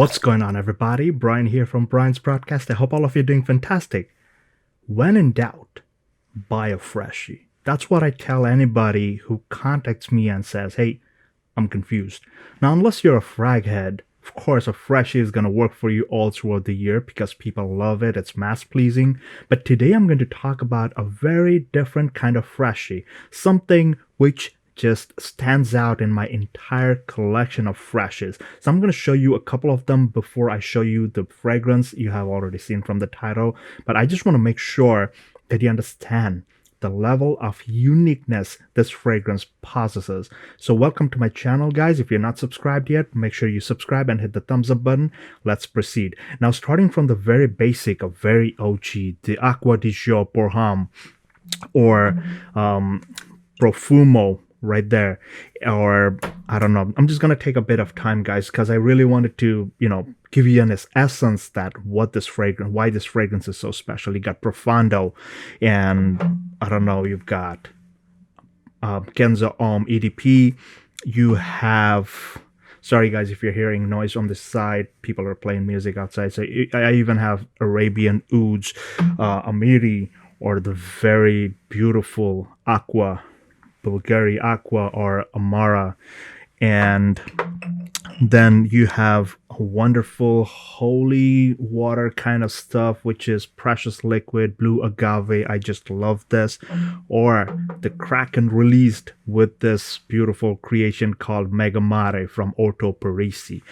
What's going on, everybody? Brian here from Brian's Broadcast. I hope all of you are doing fantastic. When in doubt, buy a freshie. That's what I tell anybody who contacts me and says, hey, I'm confused. Now, unless you're a frag head, of course, a freshie is going to work for you all throughout the year because people love it. It's mass pleasing. But today I'm going to talk about a very different kind of freshie, something which just stands out in my entire collection of freshes. So I'm going to show you a couple of them before I show you the fragrance you have already seen from the title. But I just want to make sure that you understand the level of uniqueness this fragrance possesses. So welcome to my channel, guys. If you're not subscribed yet, make sure you subscribe and hit the thumbs up button. Let's proceed. Now, starting from the very basic of very OG, the Aqua di Gio Parfum, or Profumo, right there. Or I don't know, I'm just gonna take a bit of time, guys, because I really wanted to give you an essence that why this fragrance is so special. You got Profondo, and I don't know, you've got Genza EDP. You have, sorry guys if you're hearing noise on this side, people are playing music outside. So I even have Arabian Ouds, Amiri, or the very beautiful Bulgari Aqua, or Amara. And then you have a wonderful holy water kind of stuff, which is Precious Liquid, Blue Agave. I just love this. Or the Kraken released with this beautiful creation called Megamare from Orto Parisi.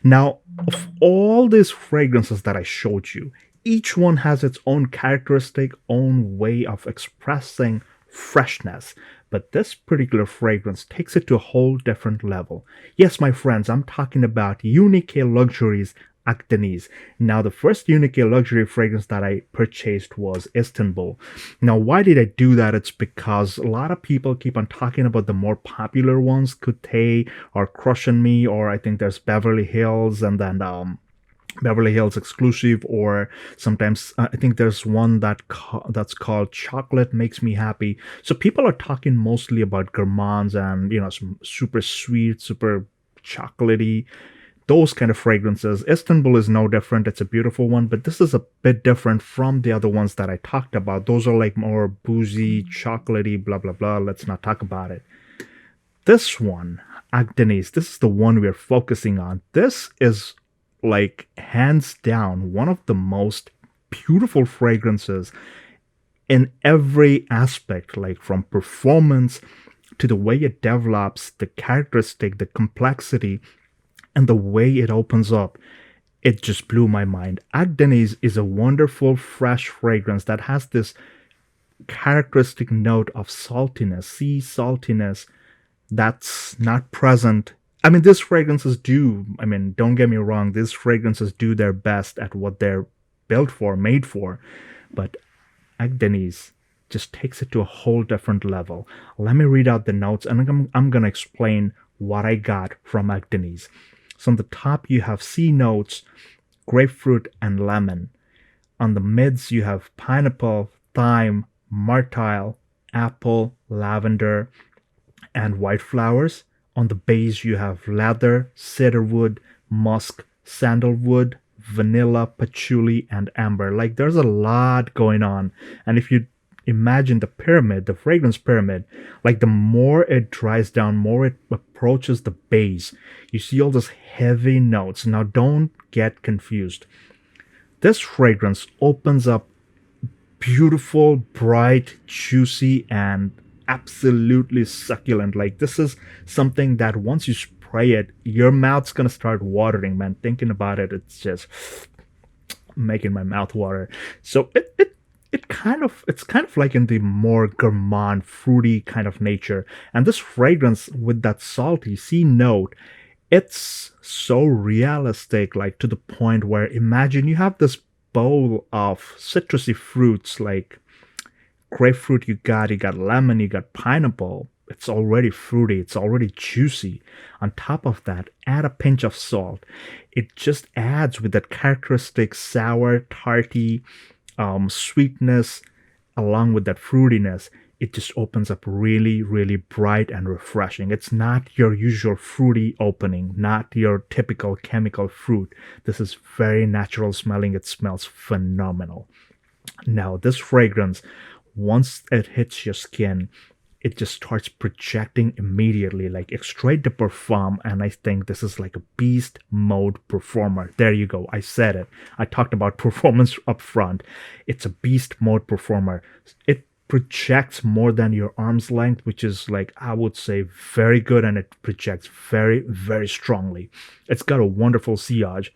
Now, of all these fragrances that I showed you, each one has its own characteristic, own way of expressing freshness. But this particular fragrance takes it to a whole different level. Yes, my friends, I'm talking about Uni Luxuries Akdeniz. Now, the first Uni luxury fragrance that I purchased was Istanbul. Now, why did I do that? It's because a lot of people keep on talking about the more popular ones, Kute or Crush on Me, or I think there's Beverly Hills, and then Beverly Hills Exclusive, or sometimes I think there's one that's called Chocolate Makes Me Happy. So people are talking mostly about gourmands and some super sweet, super chocolatey, those kind of fragrances. Istanbul is no different. It's a beautiful one, but this is a bit different from the other ones that I talked about. Those are like more boozy, chocolatey, blah blah blah. Let's not talk about it. This one, Akdeniz, this is the one we're focusing on. This is like hands down one of the most beautiful fragrances in every aspect, like from performance to the way it develops, the characteristic, the complexity, and the way it opens up. It just blew my mind. Akdeniz is a wonderful fresh fragrance that has this characteristic note of saltiness, sea saltiness, that's not present. I mean, these fragrances don't get me wrong, these fragrances do their best at what they're built for, made for. But Akdeniz just takes it to a whole different level. Let me read out the notes, and I'm going to explain what I got from Akdeniz. So on the top, you have sea notes, grapefruit, and lemon. On the mids, you have pineapple, thyme, myrtle, apple, lavender, and white flowers. On the base, you have leather, cedarwood, musk, sandalwood, vanilla, patchouli, and amber. Like, there's a lot going on. And if you imagine the pyramid, the fragrance pyramid, like the more it dries down, more it approaches the base. You see all those heavy notes. Now, don't get confused. This fragrance opens up beautiful, bright, juicy, and absolutely succulent. Like, this is something that once you spray it, your mouth's gonna start watering, man. Thinking about it, it's just making my mouth water. So it's kind of like in the more gourmand, fruity kind of nature. And this fragrance with that salty sea note, it's so realistic, like to the point where, imagine you have this bowl of citrusy fruits, like grapefruit, you got lemon, you got pineapple. It's already fruity, it's already juicy. On top of that, add a pinch of salt. It just adds with that characteristic sour, tarty sweetness, along with that fruitiness. it just opens up really, really bright and refreshing. It's not your usual fruity opening, not your typical chemical fruit. This is very natural smelling. It smells phenomenal. Now, this fragrance, once it hits your skin, it just starts projecting immediately, like extrait de parfum. And I think this is like a beast mode performer. There you go. I said it. I talked about performance up front. It's a beast mode performer. It projects more than your arm's length, which is like, I would say, very good. And it projects very, very strongly. It's got a wonderful sillage.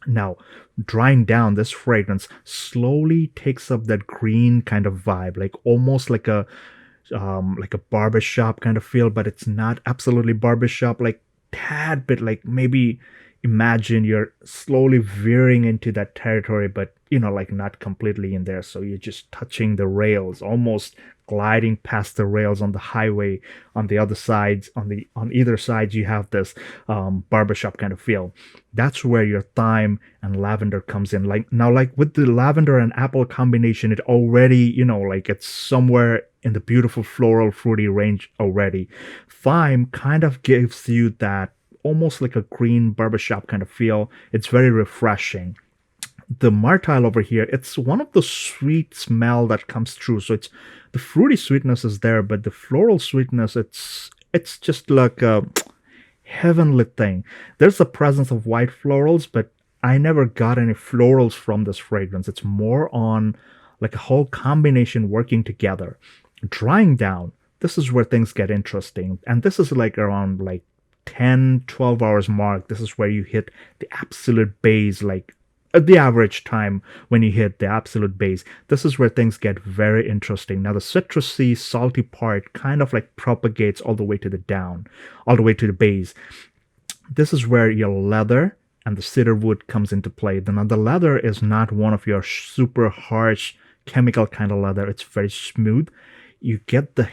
Now, drying down, this fragrance slowly takes up that green kind of vibe, like almost like a barbershop kind of feel, but it's not absolutely barbershop, like tad bit, like maybe imagine you're slowly veering into that territory, but like not completely in there. So you're just touching the rails, almost gliding past the rails on the highway. On the other sides, on either side, you have this barbershop kind of feel. That's where your thyme and lavender comes in. Like now, like with the lavender and apple combination, it already, like it's somewhere in the beautiful floral fruity range already. Thyme kind of gives you that almost like a green barbershop kind of feel. It's very refreshing. The myrtile over here, it's one of the sweet smell that comes through. So it's the fruity sweetness is there, but the floral sweetness, it's just like a heavenly thing. There's a presence of white florals, but I never got any florals from this fragrance. It's more on like a whole combination working together. Drying down, this is where things get interesting. And this is like around like 10-12 hours mark. This is where you hit the absolute base, like the average time when you hit the absolute base. This is where things get very interesting. Now the citrusy salty part kind of like propagates all the way to the base. This is where your leather and the cedar wood comes into play. Now the leather is not one of your super harsh chemical kind of leather. It's very smooth. You get the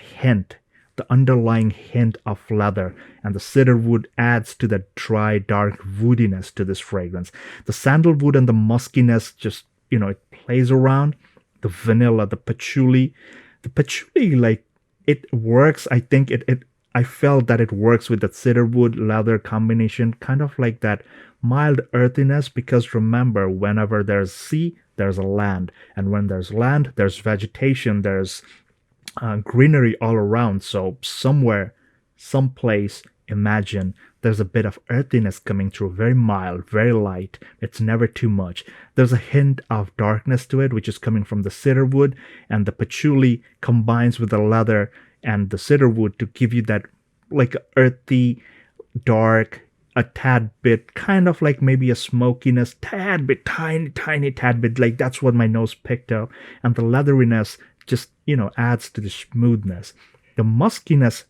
underlying hint of leather, and the cedar wood adds to that dry, dark woodiness to this fragrance. The sandalwood and the muskiness just, it plays around. The vanilla, the patchouli, like it works. I think I felt that it works with that cedarwood leather combination, kind of like that mild earthiness, because remember, whenever there's sea, there's a land, and when there's land, there's vegetation, there's greenery all around. So somewhere, someplace, imagine there's a bit of earthiness coming through, very mild, very light. It's never too much. There's a hint of darkness to it, which is coming from the cedarwood, and the patchouli combines with the leather and the cedarwood to give you that like earthy, dark, a tad bit, kind of like maybe a smokiness, tad bit, tiny tad bit, like that's what my nose picked up. And the leatheriness just, adds to the smoothness. The muskiness,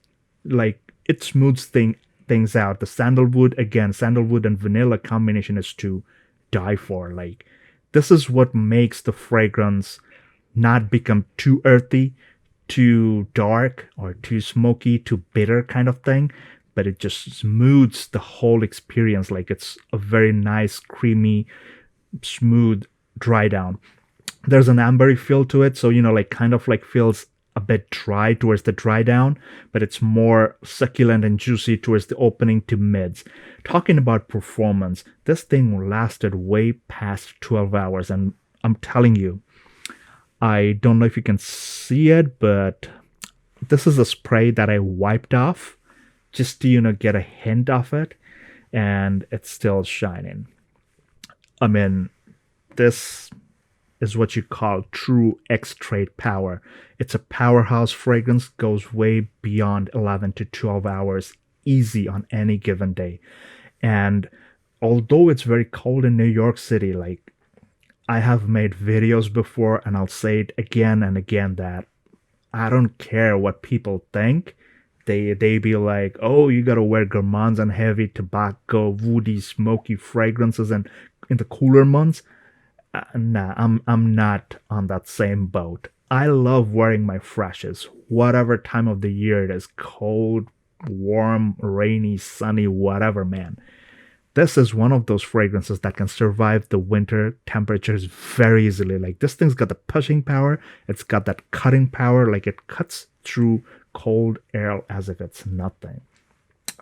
like it smooths things out. The sandalwood and vanilla combination is to die for. Like this is what makes the fragrance not become too earthy, too dark, or too smoky, too bitter kind of thing, but it just smooths the whole experience. Like it's a very nice, creamy, smooth dry down. There's an ambery feel to it, so like kind of like feels a bit dry towards the dry down, but it's more succulent and juicy towards the opening to mids. Talking about performance, this thing lasted way past 12 hours, and I'm telling you, I don't know if you can see it, but this is a spray that I wiped off just to get a hint of it, and it's still shining. I mean, this is what you call true extrait power. It's a powerhouse fragrance, goes way beyond 11 to 12 hours easy on any given day. And although it's very cold in New York City, like I have made videos before, and I'll say it again and again, that I don't care what people think. They be like, oh, you gotta wear gourmands and heavy tobacco, woody, smoky fragrances, and in the cooler months. Nah, I'm not on that same boat. I love wearing my freshies, whatever time of the year it is, cold, warm, rainy, sunny, whatever, man. this is one of those fragrances that can survive the winter temperatures very easily. Like, this thing's got the pushing power, it's got that cutting power, like it cuts through cold air as if it's nothing.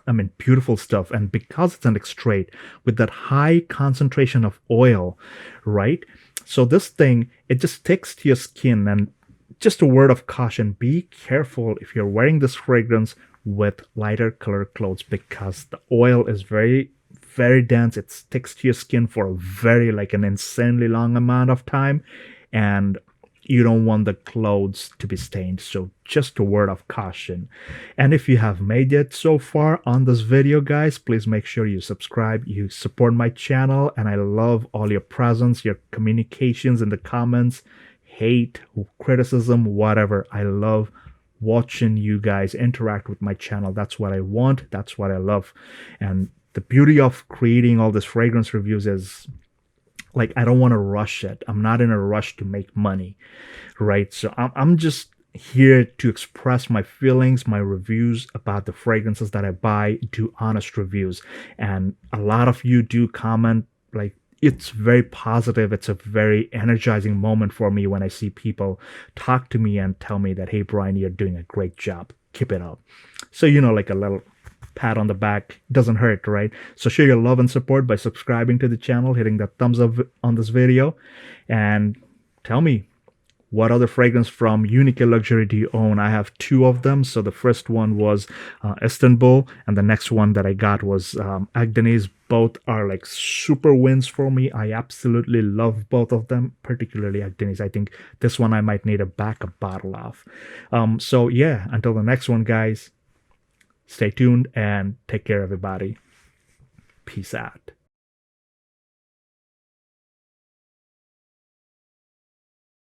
I mean, beautiful stuff. And because it's an extrait with that high concentration of oil, right? So this thing, it just sticks to your skin. And just a word of caution, be careful if you're wearing this fragrance with lighter colored clothes, because the oil is very, very dense. It sticks to your skin for a very, like, an insanely long amount of time. And you don't want the clothes to be stained. So just a word of caution. And if you have made it so far on this video, guys, please make sure you subscribe, you support my channel, and I love all your presence, your communications in the comments, hate, criticism, whatever. I love watching you guys interact with my channel. That's what I want. That's what I love. And the beauty of creating all this fragrance reviews is, like, I don't want to rush it. I'm not in a rush to make money, right? So I'm just here to express my feelings, my reviews about the fragrances that I buy, do honest reviews. And a lot of you do comment, like, it's very positive. It's a very energizing moment for me when I see people talk to me and tell me that, hey, Brian, you're doing a great job. Keep it up. So, like a little pat on the back doesn't hurt, right? So show your love and support by subscribing to the channel, hitting that thumbs up on this video, and tell me, what other fragrance from Uni Luxuries do you own? I have 2 of them. So the first one was Istanbul, and the next one that I got was Akdeniz. Both are like super wins for me. I absolutely love both of them, particularly Akdeniz. I think this one I might need a backup bottle of. So yeah, until the next one, guys, stay tuned and take care, everybody. Peace out.